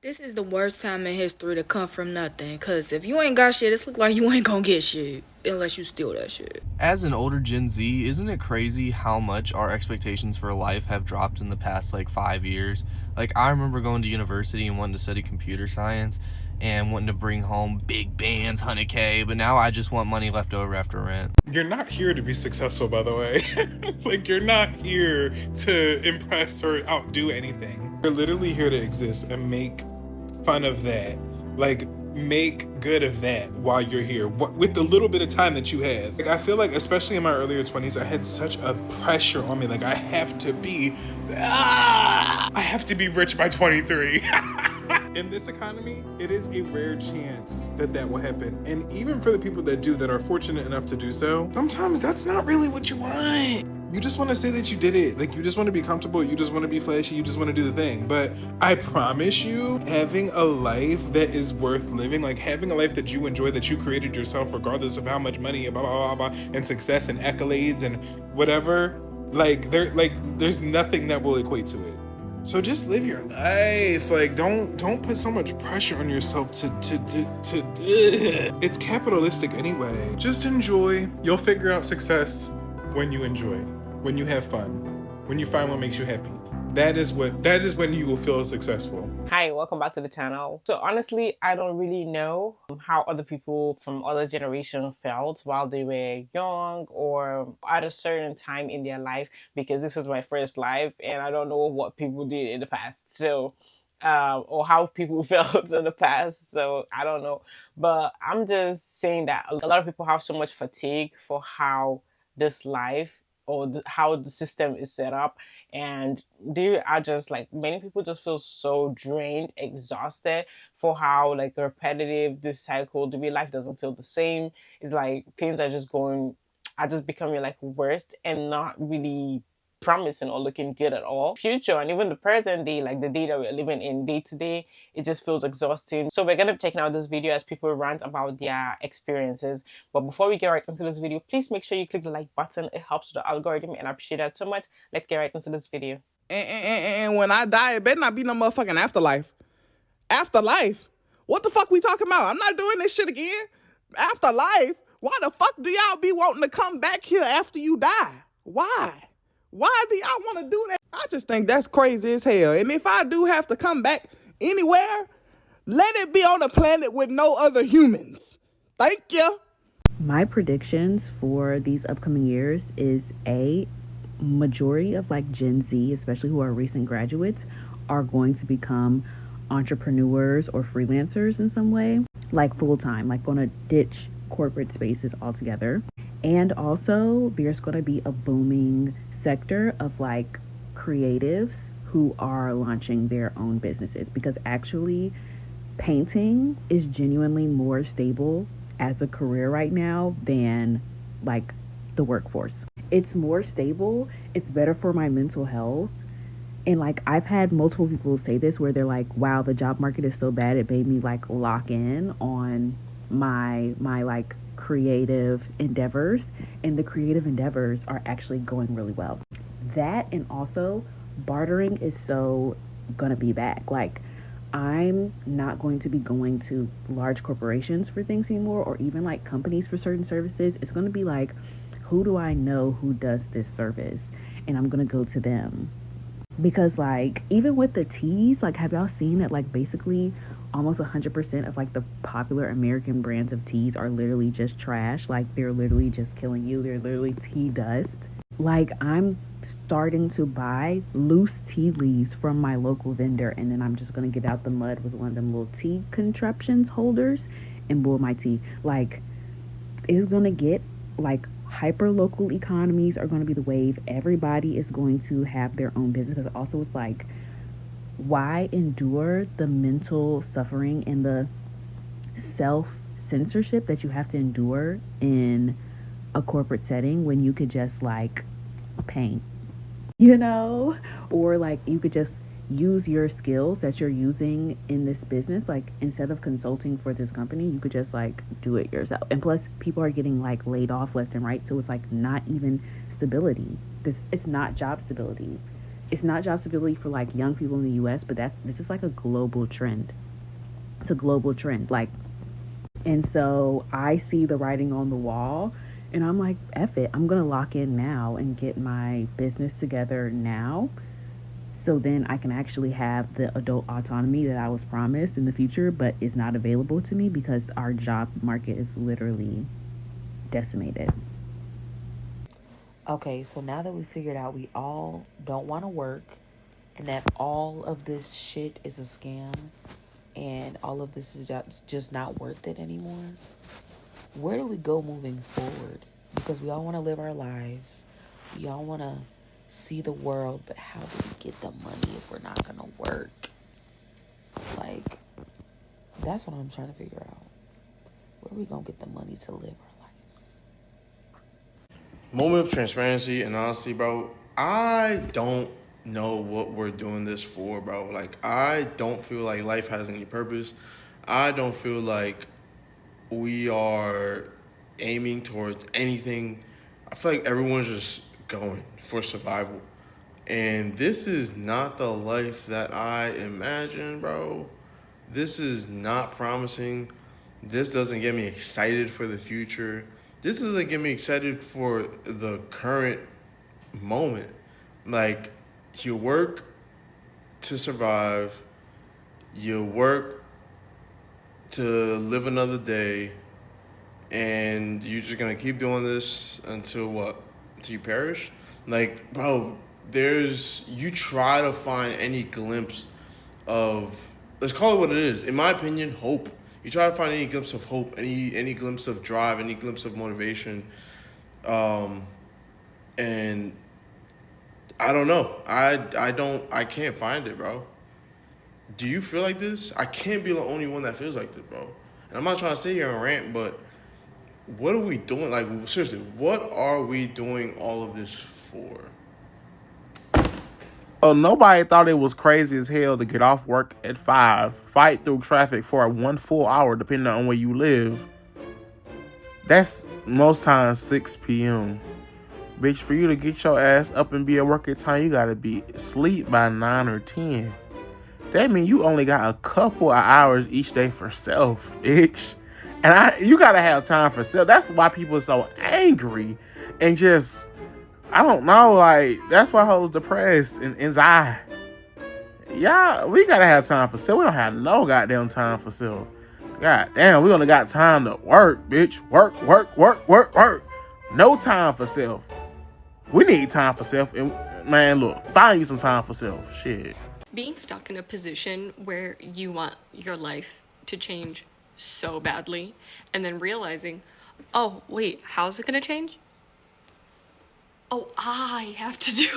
This is the worst time in history to come from nothing. Cause if you ain't got shit, it's look like you ain't gonna get shit unless you steal that shit. As an older Gen Z, isn't it crazy how much our expectations for life have dropped in the past 5 years? I remember going to university and wanting to study computer science and wanting to bring home big bands, 100K, but now I just want money left over after rent. You're not here to be successful, by the way. You're not here to impress or outdo anything. You're literally here to exist and make fun of that. Make good of that while you're here with the little bit of time that you have. I feel like, especially in my earlier 20s, I had such a pressure on me. I have to be rich by 23. In this economy, it is a rare chance that will happen. And even for the people that do, that are fortunate enough to do so, sometimes that's not really what you want. You just want to say that you did it. You just want to be comfortable. You just want to be flashy. You just want to do the thing. But I promise you, having a life that is worth living, having a life that you enjoy, that you created yourself, regardless of how much money, blah, blah, blah, blah, and success and accolades and whatever, there's nothing that will equate to it. So just live your life. Don't put so much pressure on yourself to it's capitalistic anyway. Just enjoy. You'll figure out success when you enjoy, when you have fun, when you find what makes you happy. That is when you will feel successful. Hi, welcome back to the channel. So honestly, I don't really know how other people from other generations felt while they were young or at a certain time in their life, because this is my first life and I don't know what people did in the past. So or how people felt in the past, so I don't know. But I'm just saying that a lot of people have so much fatigue for how this life or how the system is set up, and they are just many people just feel so drained, exhausted for how repetitive this cycle, the way life doesn't feel the same. It's things are just becoming worse and not really promising or looking good at all. Future and even the present day, the day that we're living in day to day, it just feels exhausting. So we're gonna be checking out this video as people rant about their experiences. But before we get right into this video, please make sure you click the like button. It helps the algorithm and I appreciate that so much. Let's get right into this video. And when I die, it better not be no motherfucking afterlife. Afterlife? What the fuck we talking about? I'm not doing this shit again. Afterlife? Why the fuck do y'all be wanting to come back here after you die? Why? Why do y'all want to do that? I just think that's crazy as hell. And if I do have to come back anywhere, let it be on a planet with no other humans. Thank you. My predictions for these upcoming years is a majority of Gen Z, especially who are recent graduates, are going to become entrepreneurs or freelancers in some way, full-time, going to ditch corporate spaces altogether. And also there's going to be a booming sector of creatives who are launching their own businesses, because actually painting is genuinely more stable as a career right now than the workforce. It's more stable, it's better for my mental health. And I've had multiple people say this where they're wow, the job market is so bad it made me lock in on my creative endeavors, and the creative endeavors are actually going really well. That, and also bartering is so gonna be back. I'm not going to be going to large corporations for things anymore, or even companies for certain services. It's going to be who do I know who does this service, and I'm going to go to them. Because even with the teas, have y'all seen that basically almost 100% of the popular American brands of teas are literally just trash? They're literally just killing you. They're literally tea dust. I'm starting to buy loose tea leaves from my local vendor, and then I'm just gonna get out the mud with one of them little tea contraptions holders and boil my tea. It's gonna get hyper local economies are gonna be the wave. Everybody is going to have their own business. Because also it's why endure the mental suffering and the self censorship that you have to endure in a corporate setting when you could just paint, or you could just use your skills that you're using in this business. Instead of consulting for this company, you could just do it yourself. And plus people are getting laid off left and right, so it's not even stability. It's not job stability. it's not job stability for like young people in the US, but this is like a global trend. It's a global trend. Like, and so I see the writing on the wall and I'm like, F it, I'm gonna lock in now and get my business together now, so then I can actually have the adult autonomy that I was promised in the future, but is not available to me because our job market is literally decimated. Okay, so now that we figured out we all don't want to work and that all of this shit is a scam and all of this is just not worth it anymore, where do we go moving forward? Because we all want to live our lives. We all want to see the world, but how do we get the money if we're not going to work? Like, that's what I'm trying to figure out. Where are we going to get the money to live our lives? Moment of transparency and honesty, bro. I don't know what we're doing this for, bro. Like, I don't feel like life has any purpose. I don't feel like we are aiming towards anything. I feel like everyone's just going for survival. And this is not the life that I imagined, bro. This is not promising. This doesn't get me excited for the future. This doesn't get me excited for the current moment. Like, you work to survive, you work to live another day, and you're just gonna keep doing this until what? Until you perish? Like, bro, you try to find any glimpse of, let's call it what it is. In my opinion, hope. You try to find any glimpse of hope, any glimpse of drive, any glimpse of motivation, and I don't know. I can't find it, bro. Do you feel like this? I can't be the only one that feels like this, bro. And I'm not trying to sit here and rant, but what are we doing? Like, seriously, what are we doing all of this for? Oh, nobody thought it was crazy as hell to get off work at 5, fight through traffic for 1 full hour, depending on where you live. That's most times 6 p.m. Bitch, for you to get your ass up and be at work at time, you gotta be asleep by 9 or 10. That means you only got a couple of hours each day for self, bitch. And you gotta have time for self. That's why people are so angry and just, I don't know, like, that's why hoes depressed and anxiety. Yeah, we gotta have time for self. We don't have no goddamn time for self. God damn, we only got time to work, bitch. Work. No time for self. We need time for self. And man, look, find you some time for self. Shit. Being stuck in a position where you want your life to change so badly and then realizing, oh, wait, how's it gonna change? Oh, I have to do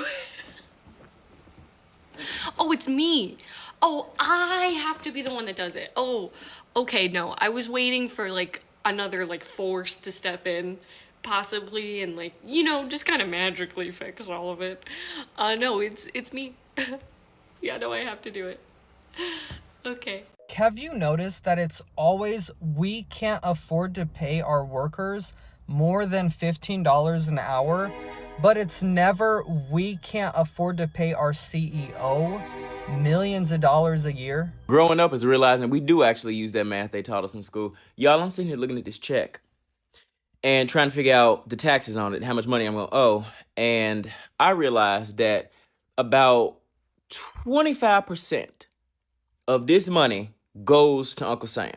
it. Oh, it's me. Oh, I have to be the one that does it. Oh, okay, no, I was waiting for like another like force to step in possibly and like, you know, just kind of magically fix all of it. No, it's me. Yeah, no, I have to do it. Okay. Have you noticed that it's always we can't afford to pay our workers more than $15 an hour, but it's never we can't afford to pay our CEO millions of dollars a year? Growing up is realizing we do actually use that math they taught us in school. Y'all, I'm sitting here looking at this check and trying to figure out the taxes on it, how much money I'm going to owe. And I realized that about 25% of this money goes to Uncle Sam.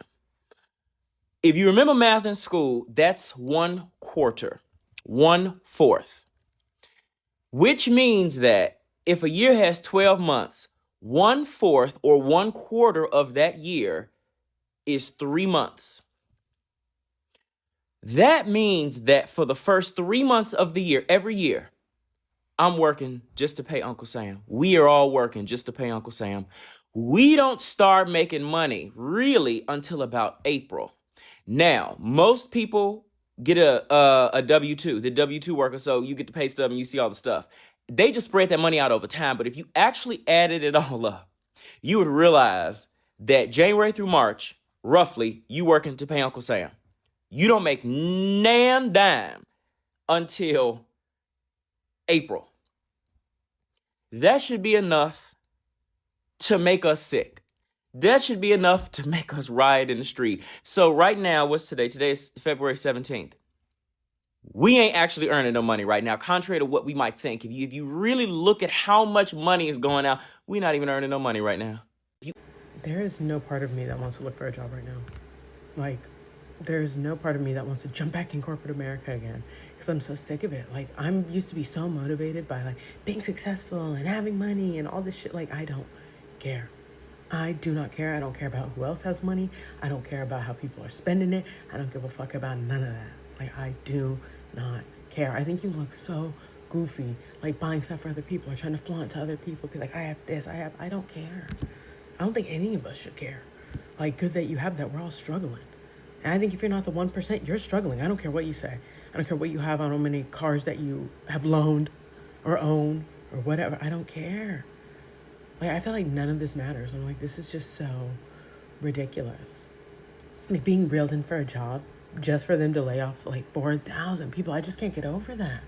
If you remember math in school, that's 1/4, 1/4, which means that if a year has 12 months, 1/4 or 1/4 of that year is 3 months. That means that for the first 3 months of the year, every year, I'm working just to pay Uncle Sam. We are all working just to pay Uncle Sam. We don't start making money really until about April. Now, most people get a W-2, the W-2 worker, so you get the pay stub and you see all the stuff. They just spread that money out over time, but if you actually added it all up, you would realize that January through March, roughly, you working to pay Uncle Sam. You don't make nan dime until April. that should be enough to make us sick. That should be enough to make us riot in the street. So right now, what's today? Today is February 17th. We ain't actually earning no money right now, contrary to what we might think. If you really look at how much money is going out, we're not even earning no money right now. There is no part of me that wants to look for a job right now. Like, there's no part of me that wants to jump back in corporate America again because I'm so sick of it. Like, I'm used to be so motivated by, like, being successful and having money and all this shit. Like, I don't care. I do not care. I don't care about who else has money. I don't care about how people are spending it. I don't give a fuck about none of that. Like, I do not care. I think you look so goofy, like buying stuff for other people or trying to flaunt to other people. Be like, I have this, I don't care. I don't think any of us should care. Like, good that you have that. We're all struggling. And I think if you're not the 1%, you're struggling. I don't care what you say. I don't care what you have on how many cars that you have loaned or own or whatever. I don't care. Like, I feel like none of this matters. I'm like, this is just so ridiculous. Like, being reeled in for a job just for them to lay off like 4,000 people. I just can't get over that.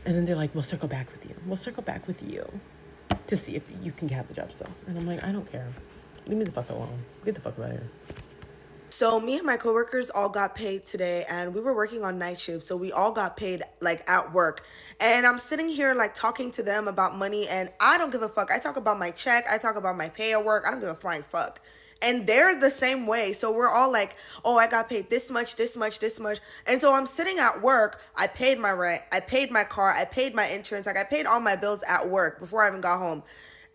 And then they're like, we'll circle back with you. We'll circle back with you to see if you can have the job still. And I'm like, I don't care. Leave me the fuck alone. Get the fuck out of here. So me and my coworkers all got paid today, and we were working on night shift, so we all got paid like at work. And I'm sitting here like talking to them about money, and I don't give a fuck. I talk about my check, I talk about my pay at work. I don't give a flying fuck. And they're the same way. So we're all like, oh, I got paid this much, this much, this much. And so I'm sitting at work. I paid my rent. I paid my car. I paid my insurance. Like, I paid all my bills at work before I even got home.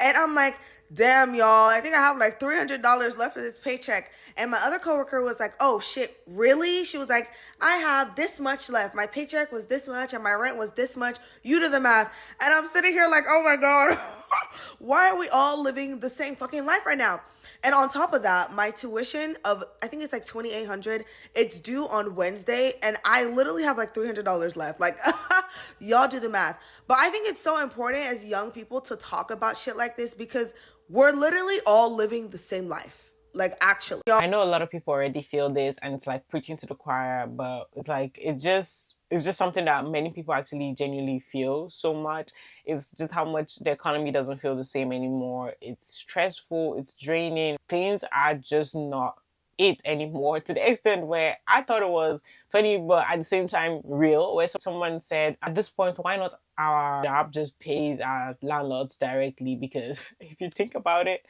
And I'm like, damn, y'all, I think I have like $300 left of this paycheck. And my other coworker was like, oh, shit, really? She was like, I have this much left. My paycheck was this much and my rent was this much. You do the math. And I'm sitting here like, oh, my God, why are we all living the same fucking life right now? And on top of that, my tuition of, I think it's like $2,800, it's due on Wednesday, and I literally have like $300 left. Like, y'all do the math. But I think it's so important as young people to talk about shit like this because we're literally all living the same life. Like, actually. I know a lot of people already feel this, and it's like preaching to the choir, but it's like, it's just something that many people actually genuinely feel so much. It's just how much the economy doesn't feel the same anymore. It's stressful, it's draining. Things are just not it anymore, to the extent where I thought it was funny, but at the same time real, where someone said, at this point, why not our job just pays our landlords directly? Because if you think about it,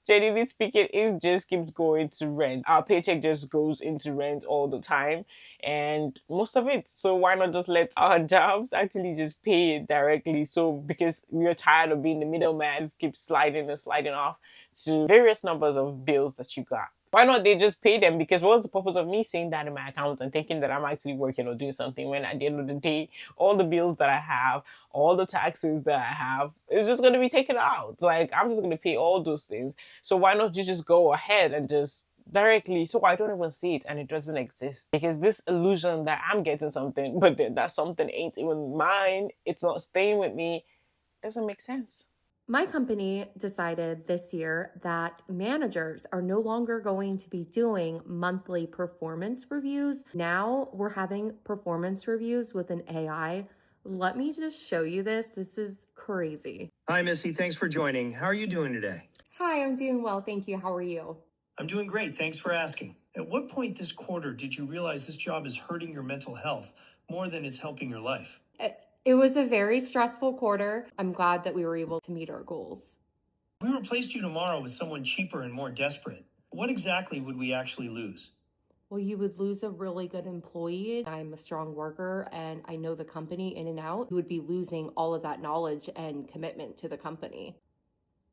genuinely speaking, it just keeps going to rent. Our paycheck just goes into rent all the time, and most of it. So why not just let our jobs actually just pay it directly? So because we're tired of being the middleman, just keep sliding and sliding off to various numbers of bills that you got. Why not they just pay them? Because what's the purpose of me seeing that in my account and thinking that I'm actually working or doing something when at the end of the day, all the bills that I have, all the taxes that I have, is just going to be taken out. Like, I'm just going to pay all those things. So why not you just go ahead and just directly, so I don't even see it and it doesn't exist? Because this illusion that I'm getting something, but that something ain't even mine, it's not staying with me, doesn't make sense. My company decided this year that managers are no longer going to be doing monthly performance reviews. Now we're having performance reviews with an AI. Let me just show you this. This is crazy. Hi, Missy. Thanks for joining. How are you doing today? Hi, I'm doing well. Thank you. How are you? I'm doing great. Thanks for asking. At what point this quarter did you realize this job is hurting your mental health more than it's helping your life? It was a very stressful quarter. I'm glad that we were able to meet our goals. If we replaced you tomorrow with someone cheaper and more desperate, what exactly would we actually lose? Well, you would lose a really good employee. I'm a strong worker and I know the company in and out. You would be losing all of that knowledge and commitment to the company.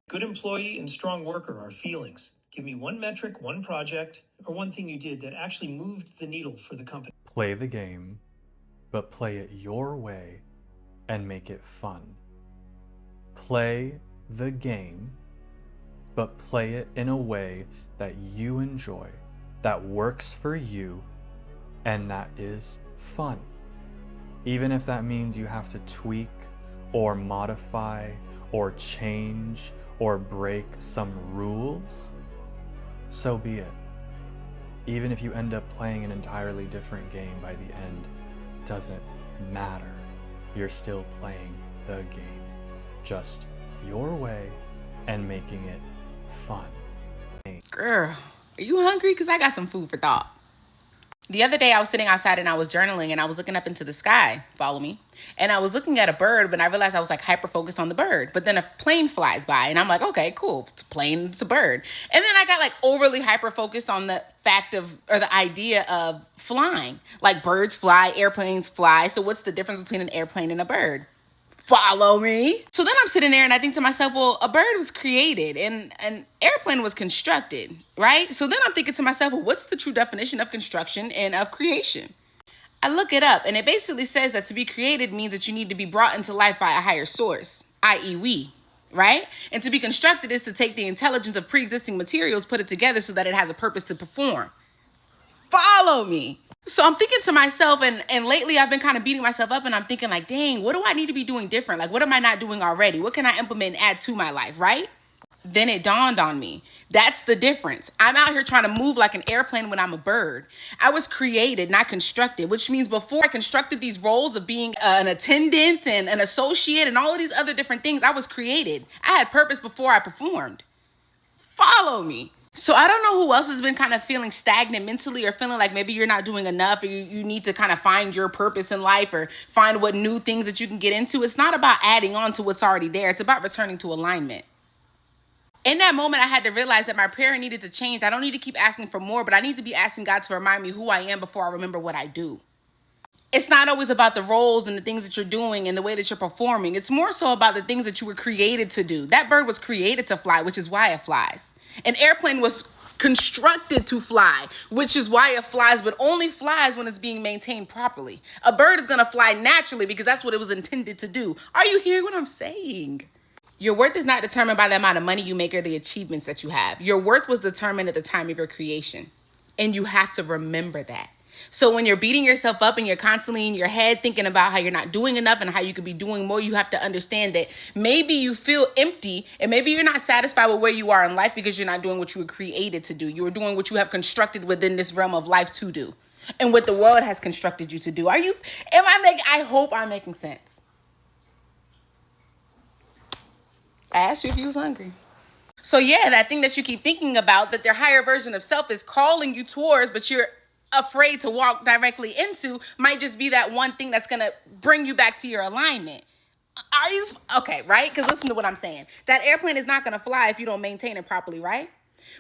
Good employee and strong worker are feelings. Give me one metric, one project, or one thing you did that actually moved the needle for the company. Play the game, but play it your way and make it fun. Play the game, but play it in a way that you enjoy, that works for you, and that is fun. Even if that means you have to tweak or modify or change or break some rules, so be it. Even if you end up playing an entirely different game by the end, doesn't matter. You're still playing the game. just your way and making it fun. Girl, are you hungry? Because I got some food for thought. The other day I was sitting outside and I was journaling and I was looking up into the sky, follow me, and I was looking at a bird, but I realized I was like hyper focused on the bird. But then a plane flies by and I'm like, okay, cool, it's a plane, it's a bird. And then I got like overly hyper focused on the fact of, or the idea of flying. Like birds fly, airplanes fly, so what's the difference between an airplane and a bird? Follow me. So then I'm sitting there and I think to myself, well, a bird was created and an airplane was constructed, right? So then I'm thinking to myself, well, what's the true definition of construction and of creation? I look it up and it basically says that to be created means that you need to be brought into life by a higher source, i.e. we, right? And to be constructed is to take the intelligence of pre-existing materials, put it together so that it has a purpose to perform. Follow me. So I'm thinking to myself, and lately I've been kind of beating myself up and I'm thinking like, dang, what do I need to be doing different? Like, what am I not doing already? What can I implement and add to my life, right? Then it dawned on me. That's the difference. I'm out here trying to move like an airplane when I'm a bird. I was created, not constructed, which means before I constructed these roles of being an attendant and an associate and all of these other different things, I was created. I had purpose before I performed. Follow me. So I don't know who else has been kind of feeling stagnant mentally or feeling like maybe you're not doing enough or you need to kind of find your purpose in life or find what new things that you can get into. It's not about adding on to what's already there. It's about returning to alignment. In that moment, I had to realize that my prayer needed to change. I don't need to keep asking for more, but I need to be asking God to remind me who I am before I remember what I do. It's not always about the roles and the things that you're doing and the way that you're performing. It's more so about the things that you were created to do. That bird was created to fly, which is why it flies. An airplane was constructed to fly, which is why it flies, but only flies when it's being maintained properly. A bird is going to fly naturally because that's what it was intended to do. Are you hearing what I'm saying? Your worth is not determined by the amount of money you make or the achievements that you have. Your worth was determined at the time of your creation, and you have to remember that. So when you're beating yourself up and you're constantly in your head thinking about how you're not doing enough and how you could be doing more, you have to understand that maybe you feel empty and maybe you're not satisfied with where you are in life because you're not doing what you were created to do. You were doing what you have constructed within this realm of life to do and what the world has constructed you to do. I hope I'm making sense. I asked you if you was hungry. So yeah, that thing that you keep thinking about that their higher version of self is calling you towards, but you're afraid to walk directly into might just be that one thing that's going to bring you back to your alignment. Are you okay, right? Because listen to what I'm saying. That airplane is not going to fly if you don't maintain it properly, right?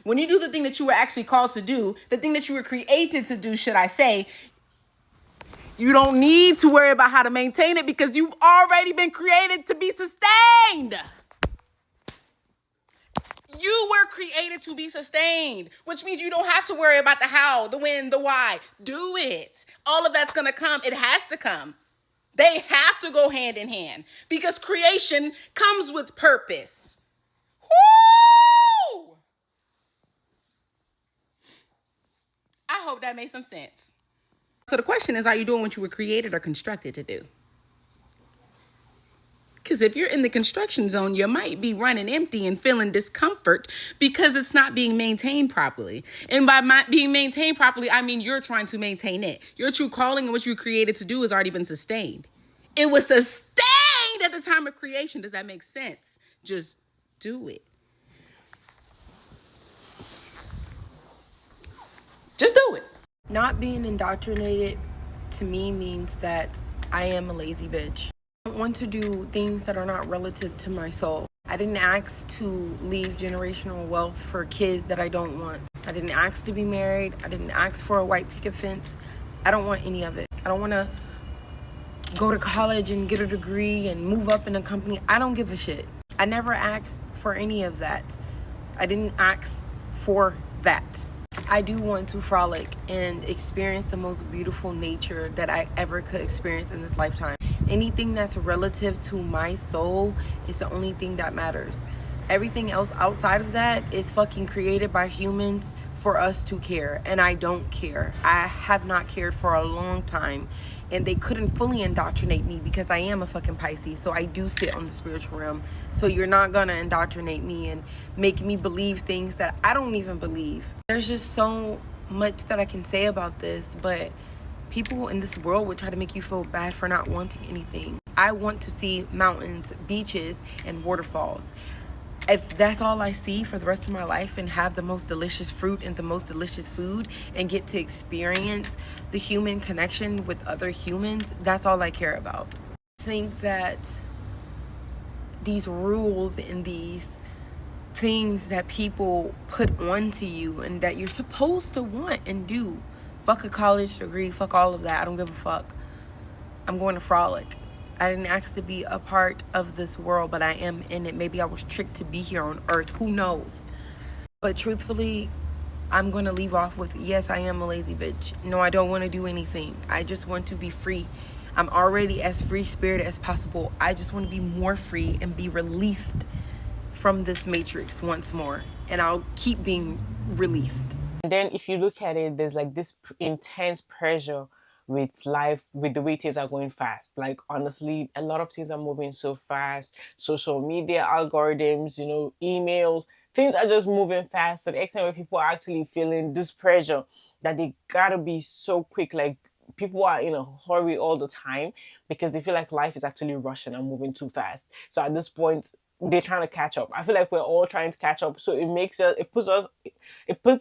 When you do the thing that you were actually called to do, the thing that you were created to do, should I say, you don't need to worry about how to maintain it because you've already been created to be sustained. You were created to be sustained, which means you don't have to worry about the how, the when, the why. Do it. All of that's going to come. It has to come. They have to go hand in hand because creation comes with purpose. Woo! I hope that made some sense. So the question is, are you doing what you were created or constructed to do? Because if you're in the construction zone, you might be running empty and feeling discomfort because it's not being maintained properly. And by being maintained properly, I mean you're trying to maintain it. Your true calling and what you created to do has already been sustained. It was sustained at the time of creation. Does that make sense? Just do it. Just do it. Not being indoctrinated to me means that I am a lazy bitch. I don't want to do things that are not relative to my soul. I didn't ask to leave generational wealth for kids that I don't want. I didn't ask to be married. I didn't ask for a white picket fence. I don't want any of it. I don't want to go to college and get a degree and move up in a company. I don't give a shit. I never asked for any of that. I didn't ask for that. I do want to frolic and experience the most beautiful nature that I ever could experience in this lifetime. Anything that's relative to my soul is the only thing that matters. Everything else outside of that is fucking created by humans for us to care, and I don't care. I have not cared for a long time, and they couldn't fully indoctrinate me because I am a fucking Pisces, so I do sit on the spiritual realm. So you're not gonna indoctrinate me and make me believe things that I don't even believe. There's just so much that I can say about this, but people in this world would try to make you feel bad for not wanting anything. I want to see mountains, beaches, and waterfalls. If that's all I see for the rest of my life and have the most delicious fruit and the most delicious food and get to experience the human connection with other humans, that's all I care about. I think that these rules and these things that people put onto you and that you're supposed to want and do, fuck a college degree, fuck all of that, I don't give a fuck. I'm going to frolic. I didn't ask to be a part of this world, but I am in it. Maybe I was tricked to be here on earth, who knows? But truthfully, I'm going to leave off with, yes, I am a lazy bitch. No, I don't want to do anything. I just want to be free. I'm already as free spirited as possible. I just want to be more free and be released from this matrix once more. And I'll keep being released. And then if you look at it, there's like this intense pressure with life, with the way things are going fast. Like honestly, a lot of things are moving so fast. Social media algorithms, emails, things are just moving fast to the extent where people are actually feeling this pressure that they gotta be so quick. Like people are in a hurry all the time because they feel like life is actually rushing and moving too fast. So at this point, they're trying to catch up. I feel like we're all trying to catch up. So it puts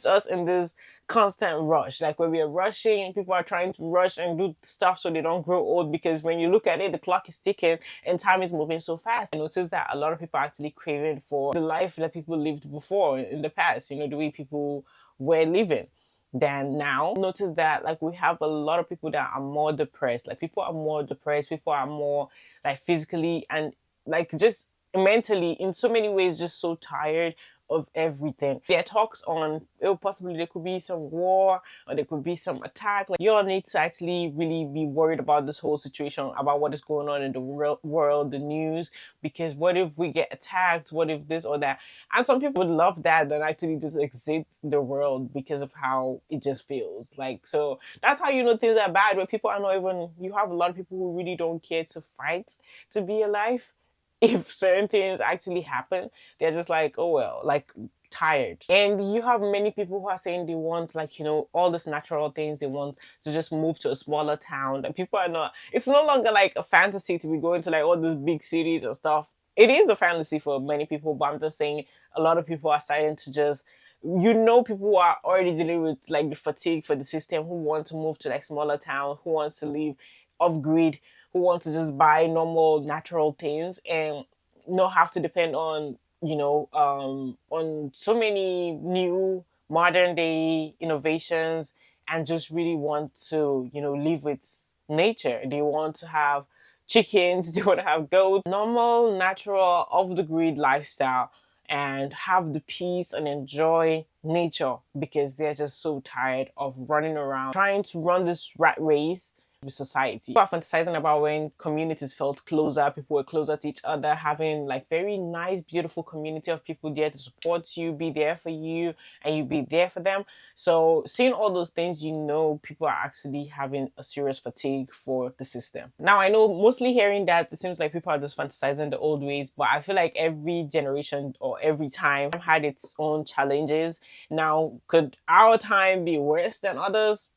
us in this constant rush. Like when we are rushing, people are trying to rush and do stuff so they don't grow old, because when you look at it, the clock is ticking and time is moving so fast. I noticed that a lot of people are actually craving for the life that people lived before in the past, the way people were living than now. Notice that like we have a lot of people that are more depressed. Like people are more depressed, people are more like physically and like just mentally in so many ways just so tired of everything. There are talks on possibly there could be some war or there could be some attack. Like you all need to actually really be worried about this whole situation, about what is going on in the world, the news, because what if we get attacked? What if this or that? And some people would love that than actually just exit the world because of how it just feels. Like, so that's how you know things are bad, where people are not even, you have a lot of people who really don't care to fight to be alive. If certain things actually happen, they're just like, oh well, like tired. And you have many people who are saying they want like, all these natural things. They want to just move to a smaller town. And people are not, it's no longer like a fantasy to be going to like all these big cities and stuff. It is a fantasy for many people, but I'm just saying a lot of people are starting to just, people who are already dealing with like the fatigue for the system, who want to move to like smaller town, who wants to live off grid, who want to just buy normal natural things and not have to depend on on so many new modern day innovations, and just really want to live with nature. They want to have chickens, they want to have goats, normal natural off the grid lifestyle, and have the peace and enjoy nature, because they're just so tired of running around trying to run this rat race with society. People are fantasizing about when communities felt closer, people were closer to each other, having like very nice, beautiful community of people there to support you, be there for you, and you be there for them. So seeing all those things, people are actually having a serious fatigue for the system. Now, I know mostly hearing that, it seems like people are just fantasizing the old ways, but I feel like every generation or every time had its own challenges. Now, could our time be worse than others?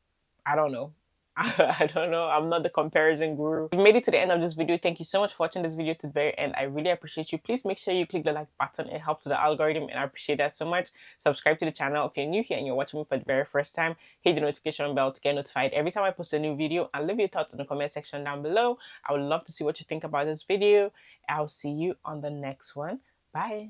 I don't know. I don't know. I'm not the comparison guru. If you made it to the end of this video, thank you so much for watching this video to the very end. I really appreciate you. Please make sure you click the like button. It helps the algorithm and I appreciate that so much. Subscribe to the channel if you're new here and you're watching me for the very first time. Hit the notification bell to get notified every time I post a new video, and leave your thoughts in the comment section down below. I would love to see what you think about this video. I'll see you on the next one. Bye.